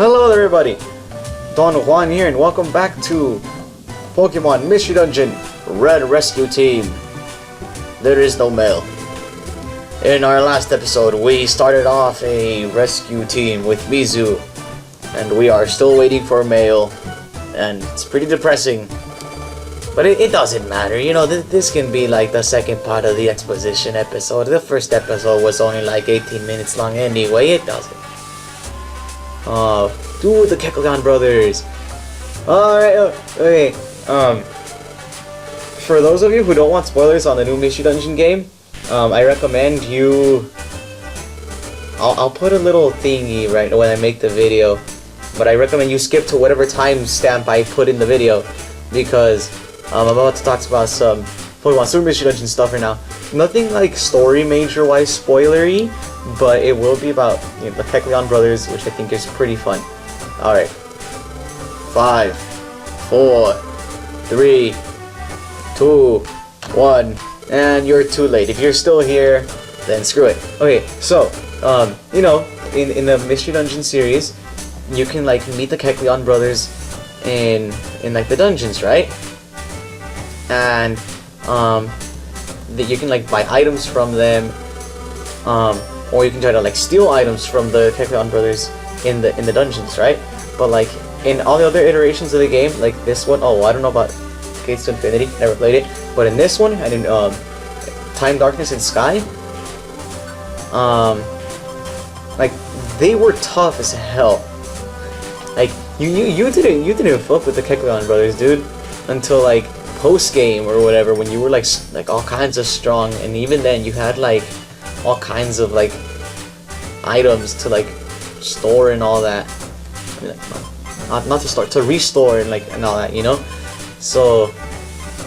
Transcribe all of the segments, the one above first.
Hello there everybody, Don Juan here and welcome back to Pokemon Mystery Dungeon Red Rescue Team. There is no mail. In our last episode we started off a rescue team with Mizu and we are still waiting for mail and it's pretty depressing. But it doesn't matter, you know, this can be like the second part of the exposition episode. The first episode was only like 18 minutes long anyway, it doesn't. Dude, the Kecleon brothers. Alright, okay, for those of you who don't want spoilers on the new Mystery Dungeon game, I recommend you... I'll put a little thingy right when I make the video, but I recommend you skip to whatever timestamp I put in the video, because I'm about to talk about some Pokemon Super Mystery Dungeon stuff right now. Nothing like story major-wise spoilery, but it will be about, you know, the Kecleon brothers, which I think is pretty fun. Alright. 5, 4, 3, 2, 1, and you're too late. If you're still here, then screw it. Okay, so, you know, in the Mystery Dungeon series, you can like meet the Kecleon brothers in like the dungeons, right? And you can like buy items from them, or you can try to like steal items from the Kecleon brothers in the dungeons, right? But like in all the other iterations of the game, like this one, oh, I don't know about Gates to Infinity, never played it, but in this one and in Time, Darkness, and Sky, like they were tough as hell. Like you didn't fuck with the Kecleon brothers, dude, until like post game or whatever, when you were like all kinds of strong, and even then you had like all kinds of like items to like store and all that. I mean, like, not to store, to restore and like and all that, you know. So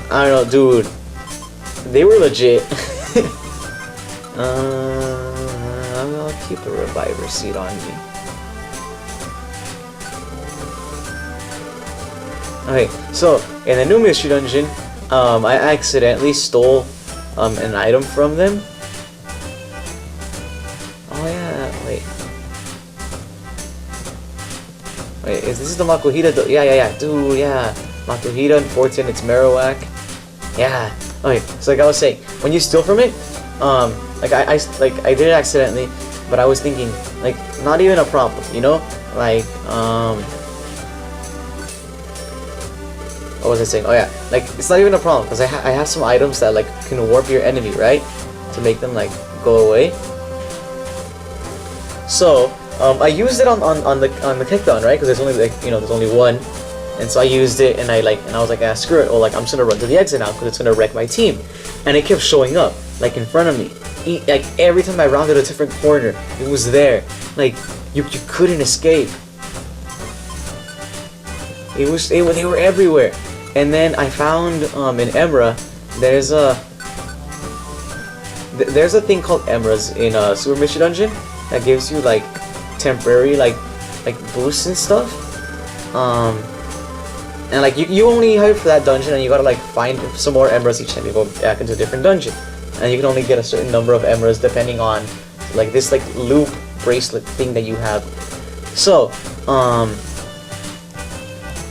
I don't know, dude, they were legit. I'll keep a reviver seed on me. Okay, so in the new Mystery Dungeon, I accidentally stole an item from them. Oh yeah, wait, is this the Makuhita? Yeah, dude, yeah, Makuhita, unfortunate, it's Marowak. Yeah. Okay, so like I was saying, when you steal from it, like I did it accidentally, but I was thinking like not even a problem, you know, like what was I saying? Oh yeah, like it's not even a problem because I have some items that like can warp your enemy, right? To make them like go away. So I used it on the Kecleon, right? Because there's only like, you know, there's only one, and so I used it and I was like, ah, screw it. Oh, like I'm just gonna run to the exit now because it's gonna wreck my team, and it kept showing up like in front of me. Like every time I rounded a different corner, it was there. Like you couldn't escape. They were everywhere. And then I found in Emra, there's a thing called Emras in Super Mystery Dungeon that gives you like temporary like boosts and stuff. And like you only have it for that dungeon, and you gotta like find some more Emras each time you go back into a different dungeon. And you can only get a certain number of Emras depending on like this like loop bracelet thing that you have. So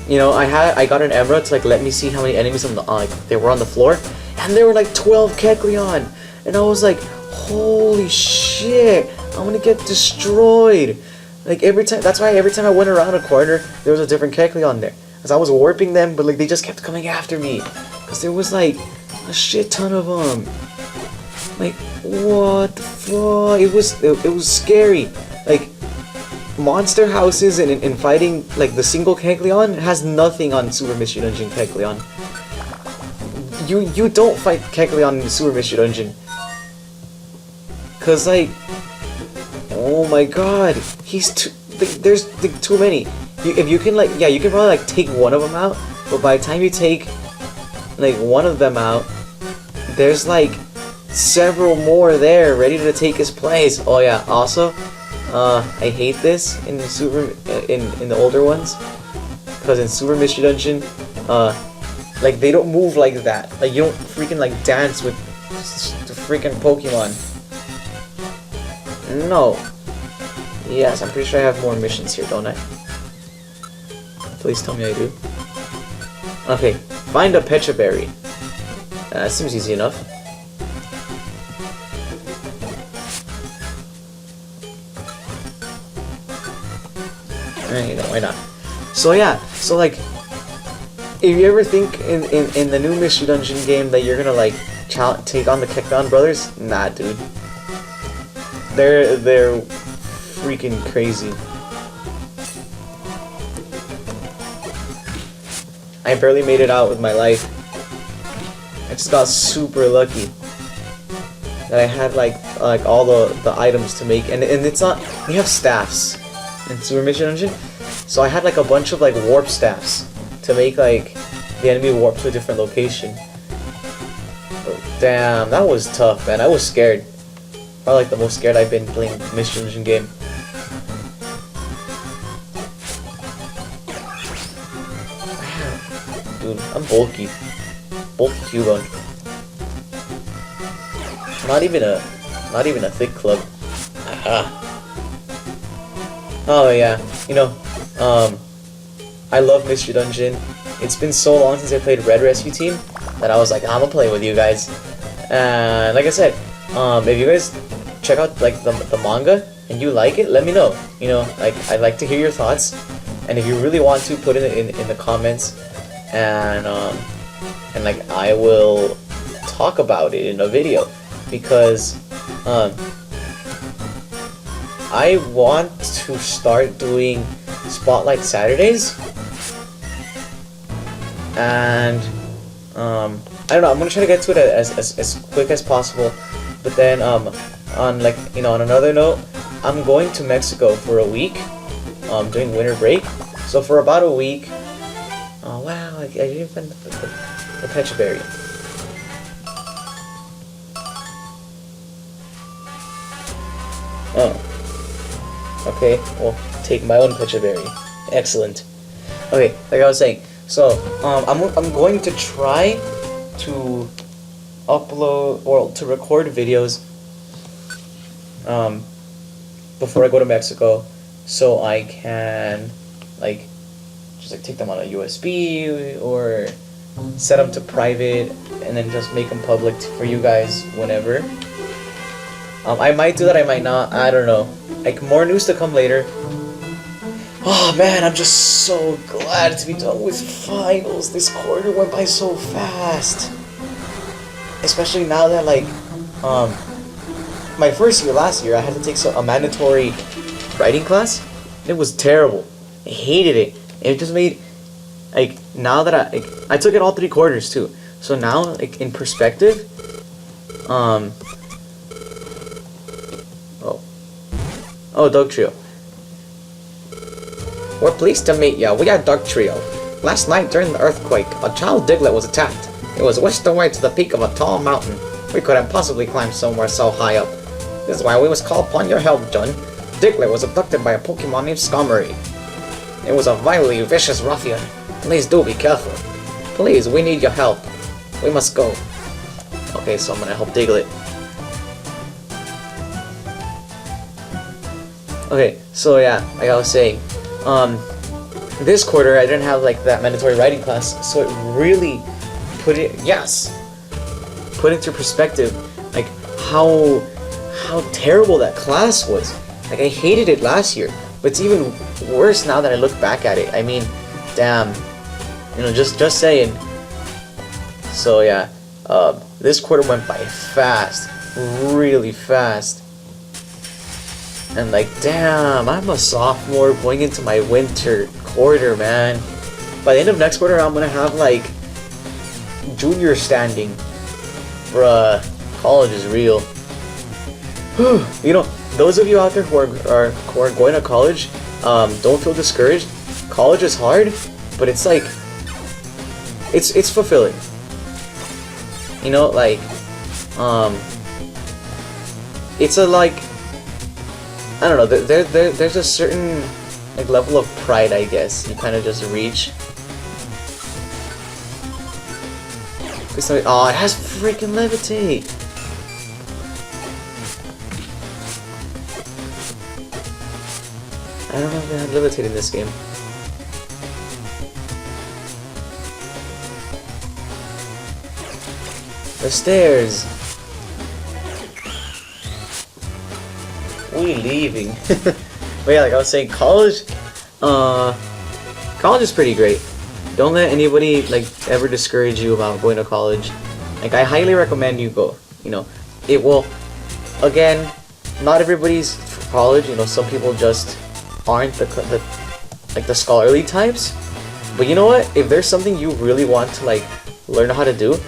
you know, I got an Emra to like let me see how many enemies on the like they were on the floor, and there were like 12 Kecleon, and I was like, holy shit, I'm gonna get destroyed. Like every time, that's why every time I went around a corner, there was a different Kecleon there, because I was warping them, but like they just kept coming after me, because there was like a shit ton of them. Like what the fuck? It was scary. Like monster houses and fighting like the single Kecleon has nothing on Super Mystery Dungeon Kecleon. You don't fight Kecleon in Super Mystery Dungeon, cause like, oh my god, there's too many. If you can like, yeah, you can probably like take one of them out, but by the time you take like one of them out, there's like several more there ready to take his place. Oh yeah, also I hate this in the in the older ones, because in Super Mystery Dungeon, like they don't move like that. Like you don't freaking like dance with the freaking Pokemon. No. Yes, I'm pretty sure I have more missions here, don't I? Please tell me I do. Okay, find a Pecha Berry. Seems easy enough. You know, why not? So yeah, so like, if you ever think in the new Mystery Dungeon game that you're gonna like take on the Kekon brothers, nah, dude. They're freaking crazy. I barely made it out with my life. I just got super lucky that I had like all the items to make, and it's not, you have staffs in Super Mystery Dungeon, so I had like a bunch of like warp staffs to make like the enemy warp to a different location. Oh, damn, that was tough, man. I was scared. Probably like the most scared I've been playing Mystery Dungeon game. Dude, I'm bulky. Bulky Cubone. Not even a thick club. Aha. Oh yeah, you know, I love Mystery Dungeon. It's been so long since I played Red Rescue Team that I was like, I'm gonna play with you guys. And like I said, if you guys check out like the manga and you like it, let me know. You know, like I'd like to hear your thoughts, and if you really want to, put it in the comments, and like I will talk about it in a video, because I want to start doing Spotlight Saturdays, and I don't know, I'm gonna try to get to it as quick as possible, but then on like, you know, on another note, I'm going to Mexico for a week, doing winter break, so for about a week. Oh wow, I didn't find the Pecha Berry. Oh. Okay, well, take my own Pecha Berry. Excellent. Okay, like I was saying, so I'm going to try to upload or to record videos before I go to Mexico, so I can like just like take them on a USB or set them to private and then just make them public for you guys whenever. I might do that, I might not, I don't know. Like, more news to come later. Oh man, I'm just so glad to be done with finals. This quarter went by so fast. Especially now that like, my first year, last year, I had to take a mandatory writing class. It was terrible. I hated it. It just made, like, now that I took it all 3 quarters too. So now, like, in perspective, Oh, Dog Trio. We're pleased to meet you. We are Dog Trio. Last night during the earthquake, a child Diglett was attacked. It was whisked away to the peak of a tall mountain. We couldn't possibly climb somewhere so high up. This is why we must call upon your help, Jun. Diglett was abducted by a Pokemon named Skarmory. It was a vilely vicious ruffian. Please do be careful. Please, we need your help. We must go. Okay, so I'm gonna help Diglett. Okay, so yeah, like I was saying, this quarter I didn't have like that mandatory writing class, so it really put into perspective like how terrible that class was. Like, I hated it last year, but it's even worse now that I look back at it. I mean, damn, you know, just saying. So yeah, this quarter went by fast, really fast. And like, damn, I'm a sophomore going into my winter quarter, man. By the end of next quarter, I'm gonna have like junior standing. Bruh, college is real. You know, those of you out there who are going to college, don't feel discouraged. College is hard, but it's like, it's fulfilling. You know, like, it's a like, I don't know, there's a certain like level of pride, I guess, you kind of just reach. Oh, it has freaking levitate! I don't know if they have levitate in this game. The stairs. We leaving. But yeah, like I was saying, college is pretty great. Don't let anybody like ever discourage you about going to college. Like I highly recommend you go. You know, it will. Again, not everybody's for college. You know, some people just aren't the scholarly types. But you know what? If there's something you really want to like learn how to do,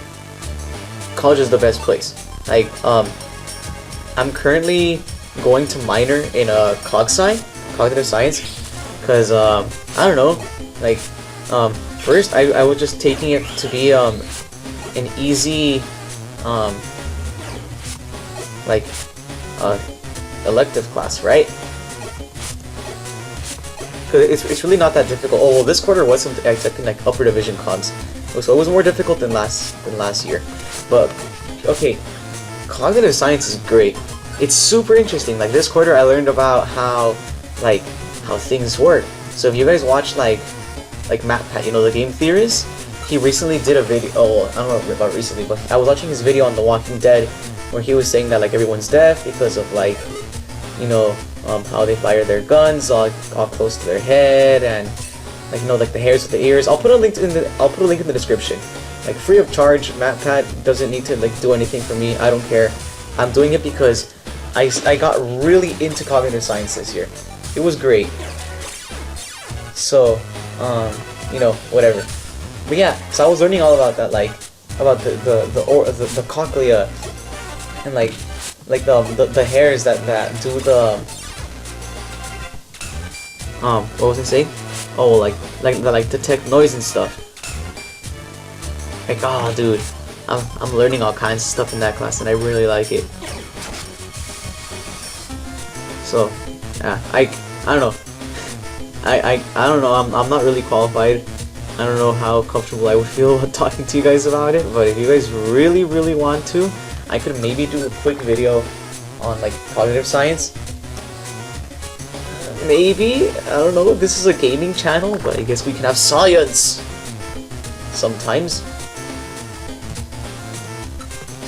college is the best place. Like I'm currently going to minor in cognitive science, because I don't know, like first I was just taking it to be an easy like elective class, right? Because it's really not that difficult. Oh well, this quarter was accepting like upper division cogs, so it was more difficult than last year. But okay, cognitive science is great. It's super interesting. Like this quarter, I learned about how things work. So if you guys watch like Matpat, you know, the game theorist, he recently did a video. Oh, I don't know about recently, but I was watching his video on The Walking Dead, where he was saying that like everyone's deaf because of like, you know, how they fire their guns all close to their head, and like, you know, like the hairs with the ears. I'll put a link in the description. Like free of charge. Matpat doesn't need to like do anything for me. I don't care. I'm doing it because I got really into cognitive science this year. It was great. So, you know, whatever. But yeah, so I was learning all about that, like about the cochlea, and like the hairs that do the what was I saying? Oh, like detect noise and stuff. Like, oh dude, I'm learning all kinds of stuff in that class, and I really like it. So, yeah, I don't know. I don't know. I'm not really qualified. I don't know how comfortable I would feel about talking to you guys about it. But if you guys really want to, I could maybe do a quick video on like cognitive science. Maybe, I don't know. This is a gaming channel, but I guess we can have science sometimes.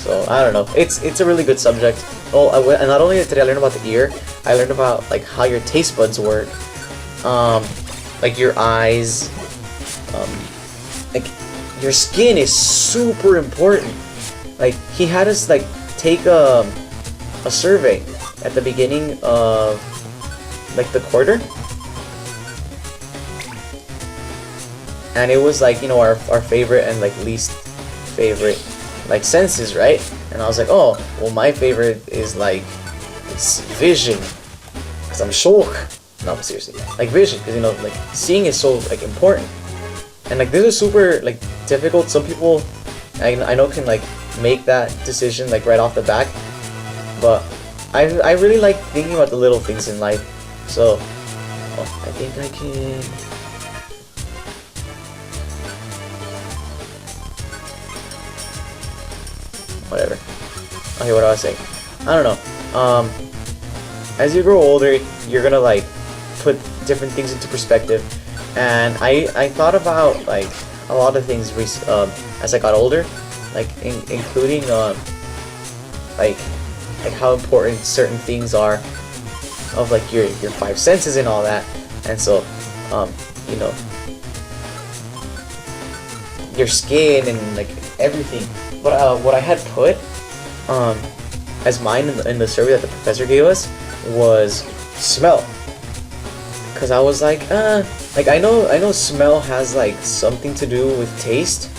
So I don't know. It's a really good subject. Oh, and not only did I learn about the ear, I learned about like how your taste buds work, like your eyes, like your skin is super important. Like he had us like take a survey at the beginning of like the quarter, and it was like, you know, our favorite and like least favorite like senses, right? And I was like, oh, well, my favorite is like it's vision, because I'm shook. No, but seriously, like vision, because, you know, like seeing is so like important, and like this is super like difficult. Some people I know can like make that decision like right off the bat, but I really like thinking about the little things in life. So I think I can. Whatever. Okay, what was I saying? I don't know. As you grow older, you're gonna like put different things into perspective, and I thought about like a lot of things as I got older, like including like how important certain things are of like your five senses and all that, and so you know, your skin and like everything. But what I had put as mine in the survey that the professor gave us was smell, because I was like I know smell has like something to do with taste,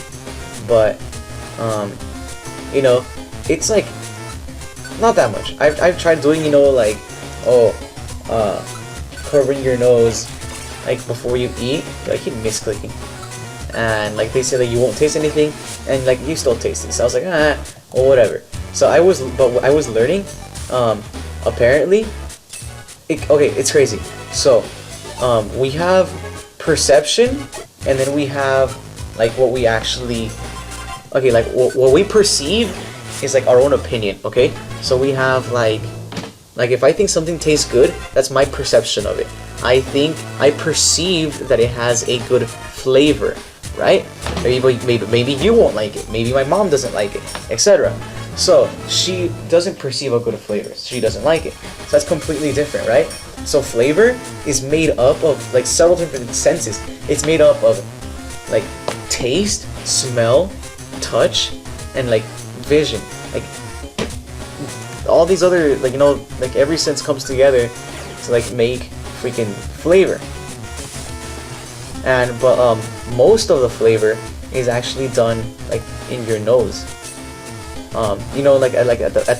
but you know, it's like not that much. I've tried doing, you know, like covering your nose like before you eat. I keep misclicking, and like they say that you won't taste anything, and like you still taste it. So I was like, well, whatever. So I was learning. Apparently, it's crazy. So we have perception, and then we have like what we actually, like what we perceive is like our own opinion. Okay, so we have like if I think something tastes good, that's my perception of it. I perceive that it has a good flavor. right? Maybe you won't like it. Maybe my mom doesn't like it, etc. So she doesn't perceive a good flavor. She doesn't like it. So that's completely different, right? So flavor is made up of like several different senses. It's made up of like taste, smell, touch, and like vision. Like all these other, like, you know, like every sense comes together to like make freaking flavor. And but most of the flavor is actually done like in your nose. You know, like at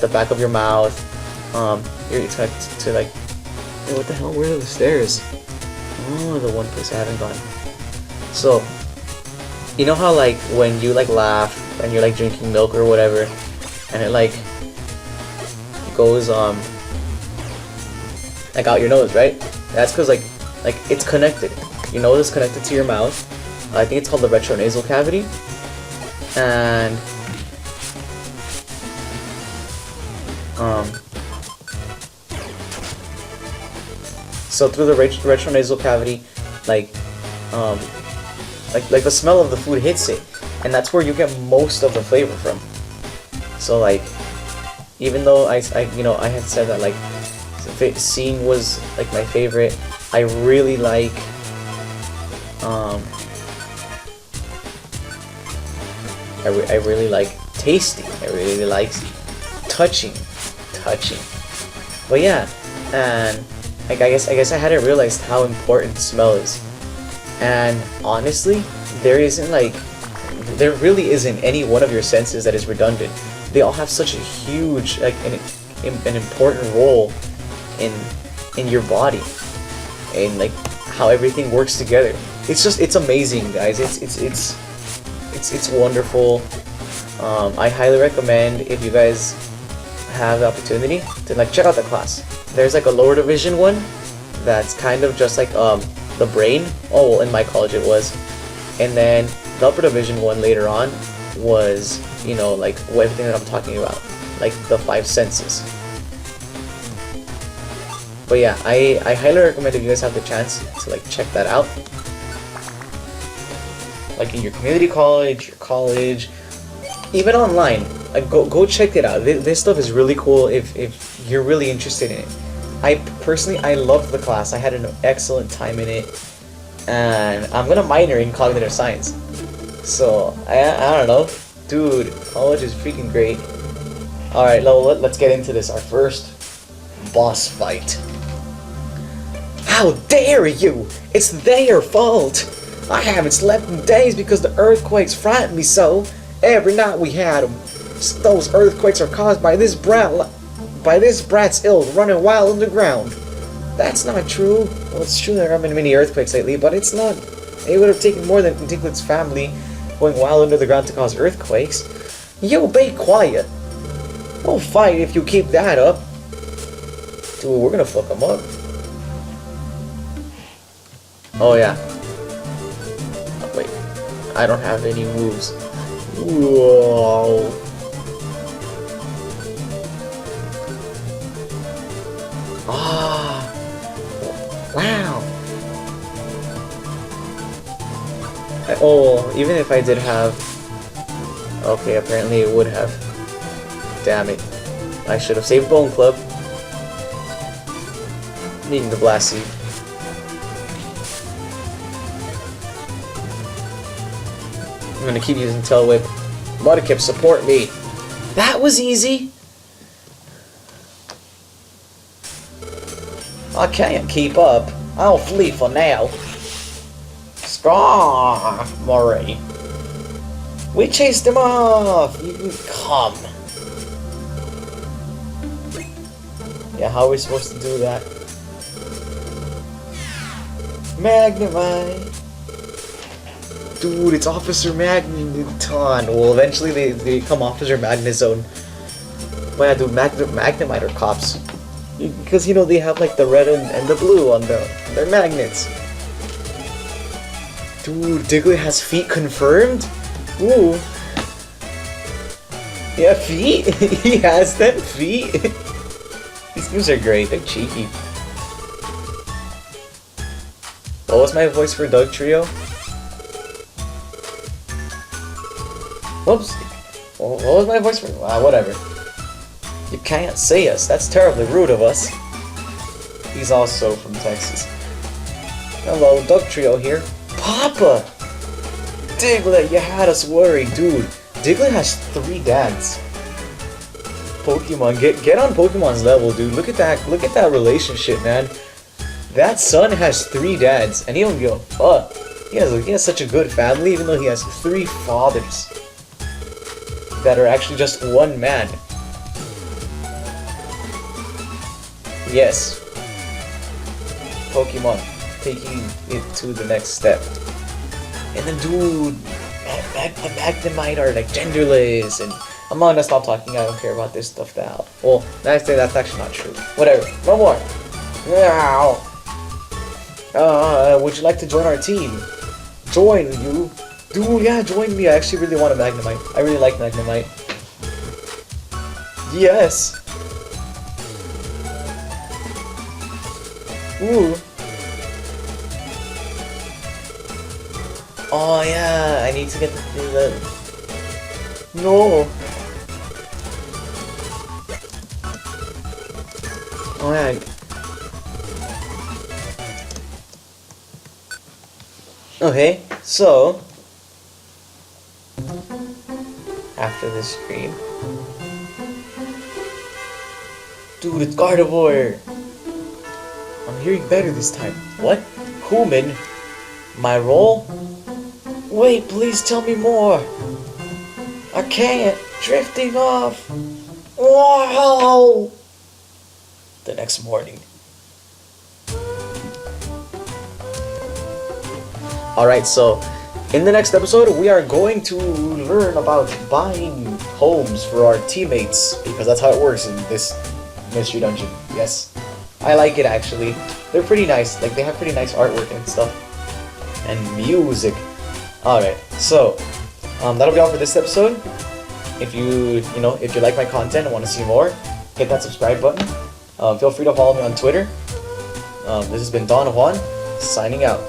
the back of your mouth. It's connected to like, hey, what the hell? Where are the stairs? Oh, the one place I haven't gone. So, you know how like when you like laugh and you're like drinking milk or whatever, and it like goes like out your nose, right? That's because like it's connected. Your nose is connected to your mouth. I think it's called the retronasal cavity, and so through the retronasal cavity, like the smell of the food hits it, and that's where you get most of the flavor from. So like, even though I had said that like seeing was like my favorite, I really like I really like tasting. I really like touching. But yeah, and like I guess I hadn't realized how important smell is. And honestly, there really isn't any one of your senses that is redundant. They all have such a huge, like, an important role in your body, and like how everything works together. It's amazing, guys. It's wonderful. I highly recommend, if you guys have the opportunity, to like check out the class. There's like a lower division one that's kind of just like the brain. Oh, well, in my college it was. And then the upper division one later on was, you know, like everything that I'm talking about, like the 5 senses. But yeah, I highly recommend, if you guys have the chance, to like check that out. Like in your community college, your college, even online. Like go check it out. This stuff is really cool if you're really interested in it. I loved the class. I had an excellent time in it, and I'm gonna minor in cognitive science. So I don't know, dude. College is freaking great. All right, let's get into this. Our first boss fight. How dare you! It's their fault. I haven't slept in days because the earthquakes frightened me so. Every night we had them. Those earthquakes are caused by this brat's ill running wild underground. That's not true. Well, it's true there haven't been many earthquakes lately, but it's not. It would have taken more than Dinklet's family going wild under the ground to cause earthquakes. You be quiet. We'll fight if you keep that up. Dude, we're gonna fuck them up. Oh yeah. Oh, wait, I don't have any moves. Whoa. Ah. Wow. Oh, even if I did have... Okay, apparently it would have. Damn it. I should have saved Bone Club. Needing the Blast Seed. I'm gonna keep using Tail Whip. Mudkip, support me. That was easy. I can't keep up. I'll flee for now. Scar, Murray. We chased him off. You can come. Yeah, how are we supposed to do that? Magnemite. Dude, it's Officer Magneton. Well, eventually they become Officer Magnezone. Well, yeah, dude, Magnemite are cops. Because, you know, they have like the red and the blue on their magnets. Dude, Diglett has feet confirmed? Ooh. Yeah, feet? He has them feet? These moves are great, they're cheeky. What was my voice for Doug Trio? Whoops. What was my voice for? Whatever. You can't say us. That's terribly rude of us. He's also from Texas. Hello, Duck Trio here. Papa! Diglett, you had us worried, dude. Diglett has 3 dads. Pokemon, get on Pokemon's level, dude. Look at that relationship, man. That son has 3 dads, and he don't give a fuck. He has such a good family, even though he has 3 fathers that are actually just one man. Yes. Pokemon taking it to the next step. And then, dude, the Magnemite are like genderless, and I'm gonna stop talking. I don't care about this stuff now. Well, that's actually not true. Whatever. No more. Would you like to join our team? Join you? Dude, yeah, join me. I actually really want a Magnemite. I really like Magnemite. Yes. Ooh. Oh yeah, I need to get the no. Oh yeah. Okay, so after this screen, dude, it's Gardevoir. I'm hearing better this time. What? Human? My role? Wait, please tell me more. I can't. Drifting off. Wow. The next morning. Alright, so in the next episode, we are going to learn about buying homes for our teammates, because that's how it works in this mystery dungeon. Yes. I like it actually. They're pretty nice. Like, they have pretty nice artwork and stuff. And music. Alright, so that'll be all for this episode. If you like my content and want to see more, hit that subscribe button. Feel free to follow me on Twitter. This has been Don Juan, signing out.